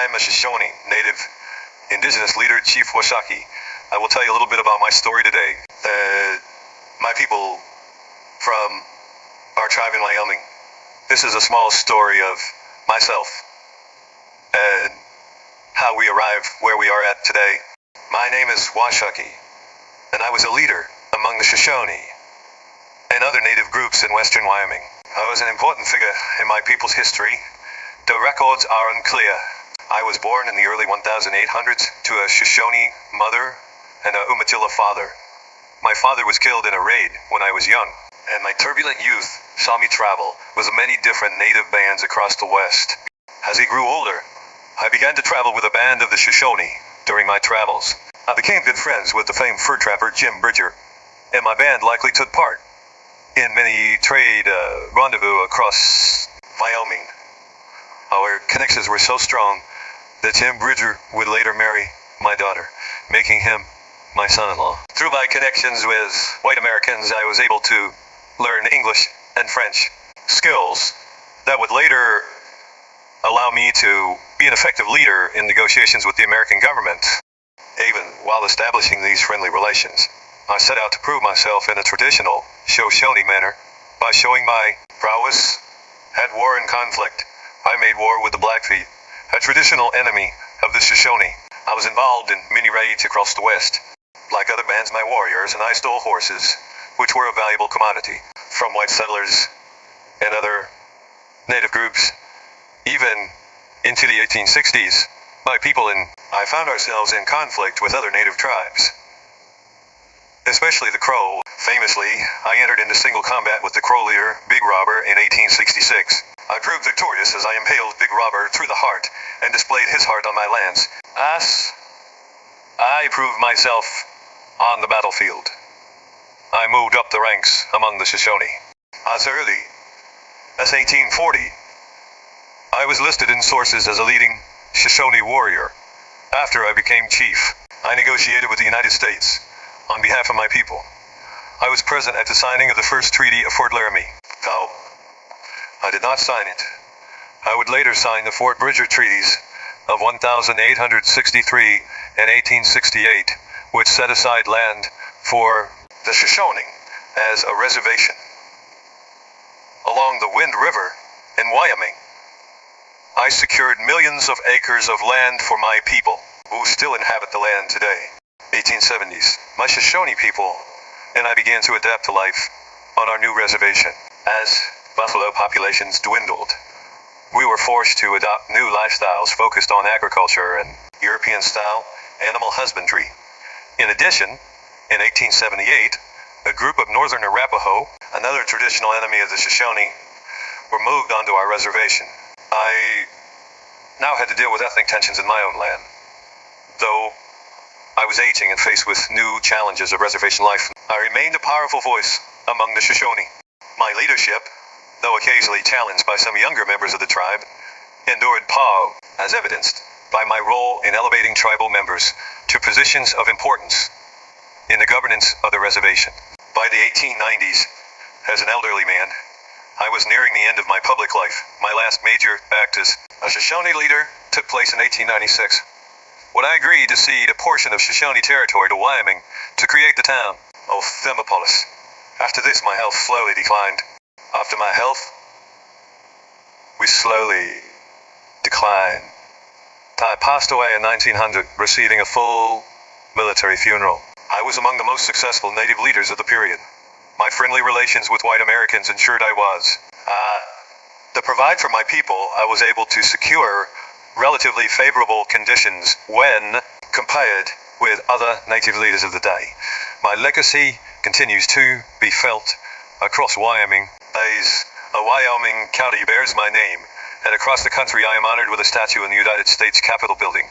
I'm a Shoshone Native Indigenous leader, Chief Washakie. I will tell you a little bit about my story today. My people from our tribe in Wyoming. This is a small story of myself and how we arrived where we are at today. My name is Washakie, and I was a leader among the Shoshone and other native groups in western Wyoming. I was an important figure in my people's history. The records are unclear. I was born in the early 1800s to a Shoshone mother and a Umatilla father. My father was killed in a raid when I was young, and my turbulent youth saw me travel with many different native bands across the West. As he grew older, I began to travel with a band of the Shoshone during my travels. I became good friends with the famed fur trapper Jim Bridger, and my band likely took part in many trade rendezvous across Wyoming. Our connections were so strong that Jim Bridger would later marry my daughter, making him my son-in-law. Through my connections with white Americans, I was able to learn English and French skills that would later allow me to be an effective leader in negotiations with the American government. Even while establishing these friendly relations, I set out to prove myself in a traditional Shoshone manner by showing my prowess at war and conflict. I made war with the Blackfeet, a traditional enemy of the Shoshone. I was involved in many raids across the West. Like other bands, my warriors and I stole horses, which were a valuable commodity, from white settlers and other native groups. Even into the 1860s, my people and I found ourselves in conflict with other native tribes, especially the Crow. Famously, I entered into single combat with the Crow leader, Big Robber, in 1866. I proved victorious as I impaled Big Robber through the heart and displayed his heart on my lance. As I proved myself on the battlefield, I moved up the ranks among the Shoshone. As early as 1840, I was listed in sources as a leading Shoshone warrior. After I became chief, I negotiated with the United States on behalf of my people. I was present at the signing of the first treaty of Fort Laramie. Though I did not sign it, I would later sign the Fort Bridger treaties of 1863 and 1868, which set aside land for the Shoshone as a reservation along the Wind River in Wyoming. I secured millions of acres of land for my people, who still inhabit the land today. 1870s, my Shoshone people and I began to adapt to life on our new reservation. As buffalo populations dwindled, we were forced to adopt new lifestyles focused on agriculture and European-style animal husbandry. In addition, in 1878, a group of northern Arapaho, another traditional enemy of the Shoshone, were moved onto our reservation. I now had to deal with ethnic tensions in my own land. Though I was aging and faced with new challenges of reservation life, I remained a powerful voice among the Shoshone. My leadership, though occasionally challenged by some younger members of the tribe, endured power, as evidenced by my role in elevating tribal members to positions of importance in the governance of the reservation. By the 1890s, as an elderly man, I was nearing the end of my public life. My last major act as a Shoshone leader took place in 1896, when I agreed to cede a portion of Shoshone territory to Wyoming to create the town of Thimopolis. After this, my health slowly declined. After my health, we slowly declined. I passed away in 1900, receiving a full military funeral. I was among the most successful native leaders of the period. My friendly relations with white Americans ensured I was. To provide for my people, I was able to secure relatively favorable conditions when compared with other native leaders of the day. My legacy continues to be felt across Wyoming, as a Wyoming county bears my name, and across the country I am honored with a statue in the United States Capitol building.